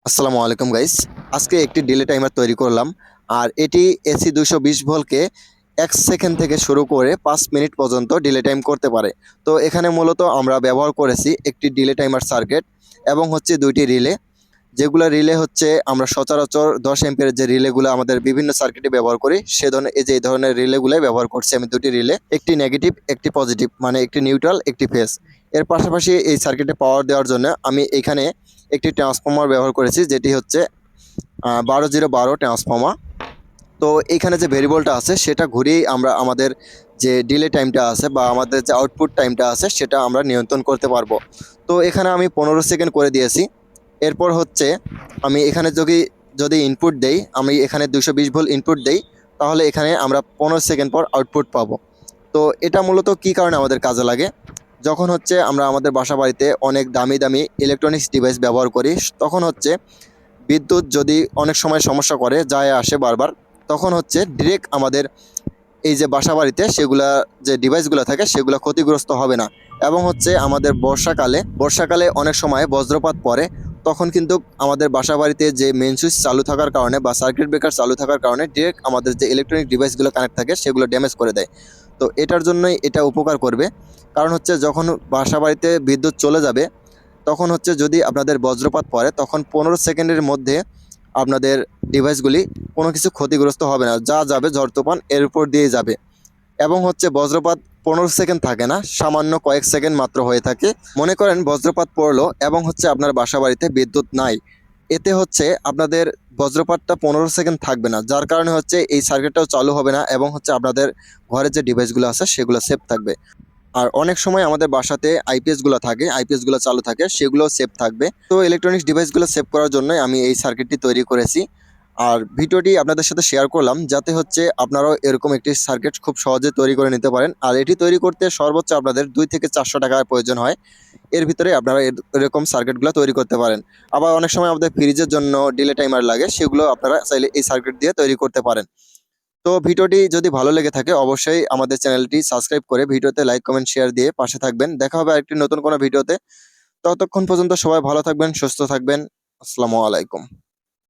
আসসালামু আলাইকুম গাইস। আজকে একটি ডিলে টাইমার তৈরি করলাম। আর এটি এসি 220 ভোল্টকে 1 সেকেন্ড থেকে শুরু করে 5 মিনিট পর্যন্ত ডিলে টাইম করতে পারে। তো এখানে মূলত আমরা ব্যবহার করেছি একটি ডিলে টাইমার সার্কিট এবং হচ্ছে দুইটি রিলে, যেগুলো রিলে হচ্ছে আমরা সচরাচর 10 এম্পিয়ারের যে রিলেগুলো আমাদের বিভিন্ন সার্কিটে ব্যবহার করি, এই ধরনের রিলেগুলোই ব্যবহার করছি আমি। দুটি রিলে, একটি নেগেটিভ একটি পজিটিভ, মানে একটি নিউট্রাল একটি ফেজ। এর পাশাপাশি এই সার্কিটে পাওয়ার দেওয়ার জন্য আমি এখানে একটি ট্রান্সফর্মার ব্যবহার করেছি, যেটি হচ্ছে 12012 ট্রান্সফর্মার। তো এইখানে যে ভেরিয়েবলটা আছে সেটা ঘুরিয়েই আমরা আমাদের যে ডিলে টাইমটা আছে বা আমাদের যে আউটপুট টাইমটা আছে সেটা আমরা নিয়ন্ত্রণ করতে পারবো। তো এখানে আমি 15 সেকেন্ড করে দিয়েছি। এরপর হচ্ছে আমি এখানে যদি যদি ইনপুট দেই, আমি এখানে 220 ভোল্ট ইনপুট দেই, তাহলে এখানে আমরা 15 সেকেন্ড পর আউটপুট পাবো। তো এটা মূলত কি কারণে আমাদের কাজে লাগে, যখন হচ্ছে আমরা আমাদের বাসা বাড়িতে অনেক দামি দামি ইলেকট্রনিক্স ডিভাইস ব্যবহার করি, তখন হচ্ছে বিদ্যুৎ যদি অনেক সময় সমস্যা করে যায় আসে বারবার, তখন হচ্ছে ডিরেক্ট আমাদের এই যে বাসা বাড়িতে সেগুলা যে ডিভাইসগুলো থাকে সেগুলো ক্ষতিগ্রস্ত হবে না। এবং হচ্ছে আমাদের বর্ষাকালে অনেক সময় বজ্রপাত পড়ে, তখন কিন্তু আমাদের বাসা বাড়িতে যে মেন সুইচ চালু থাকার কারণে বা সার্কিট ব্রেকার চালু থাকার কারণে ডিরেক্ট আমাদের যে ইলেকট্রনিক ডিভাইসগুলো কানেক্ট থাকে সেগুলো ড্যামেজ করে দেয়। তো এটার জন্যই এটা উপকার করবে। কারণ হচ্ছে যখন বাসা বাড়িতে বিদ্যুৎ চলে যাবে, তখন হচ্ছে যদি আপনাদের বজ্রপাত পড়ে, তখন 15 সেকেন্ডের মধ্যে আপনাদের ডিভাইসগুলি কোনো কিছু ক্ষতিগ্রস্ত হবে না, যা যাবে ঝড় তুফান এর উপর দিয়ে যাবে। এবং হচ্ছে বজ্রপাত 15 সেকেন্ড থাকে না, সামান্য কয়েক সেকেন্ড মাত্র হয়ে থাকে। মনে করেন বজ্রপাত পড়লো এবং হচ্ছে আপনার বাসা বাড়িতে বিদ্যুৎ নাই, এতে হচ্ছে আপনাদের বজ্রপাতটা 15 সেকেন্ড থাকবে না, যার কারণে হচ্ছে এই সার্কিটটাও চালু হবে না এবং হচ্ছে আপনাদের ঘরে যে ডিভাইসগুলো আছে সেগুলো সেফ থাকবে। আর অনেক সময় আমাদের বাসাতে আইপিএসগুলো থাকে, আইপিএসগুলো চালু থাকে, সেগুলো সেভ থাকবে। তো ইলেকট্রনিক্স ডিভাইসগুলো সেভ করার জন্যই আমি এই সার্কিটটি তৈরি করেছি। আর ভিডিওটি আপনাদের সাথে শেয়ার করলাম যাতে হচ্ছে আপনারাও এরকম একটি সার্কিট খুব সহজে তৈরি করে নিতে পারেন। আর এটি তৈরি করতে সর্বোচ্চ আপনাদের 2 থেকে 400 টাকার প্রয়োজন হয়। এর ভিতরে আপনারা এরকম সার্কিটগুলো তৈরি করতে পারেন। আবার অনেক সময় আমাদের ফ্রিজের জন্য ডিলে টাইমার লাগে, সেগুলো আপনারা চাইলে এই সার্কিট দিয়ে তৈরি করতে পারেন। তো ভিডিওটি যদি ভালো লেগে থাকে অবশ্যই আমাদের চ্যানেলটি সাবস্ক্রাইব করে ভিডিওতে লাইক কমেন্ট শেয়ার দিয়ে পাশে থাকবেন। দেখা হবে আরেকটি নতুন কোনো ভিডিওতে। ততক্ষণ পর্যন্ত সবাই ভালো থাকবেন, সুস্থ থাকবেন। আসসালামু আলাইকুম।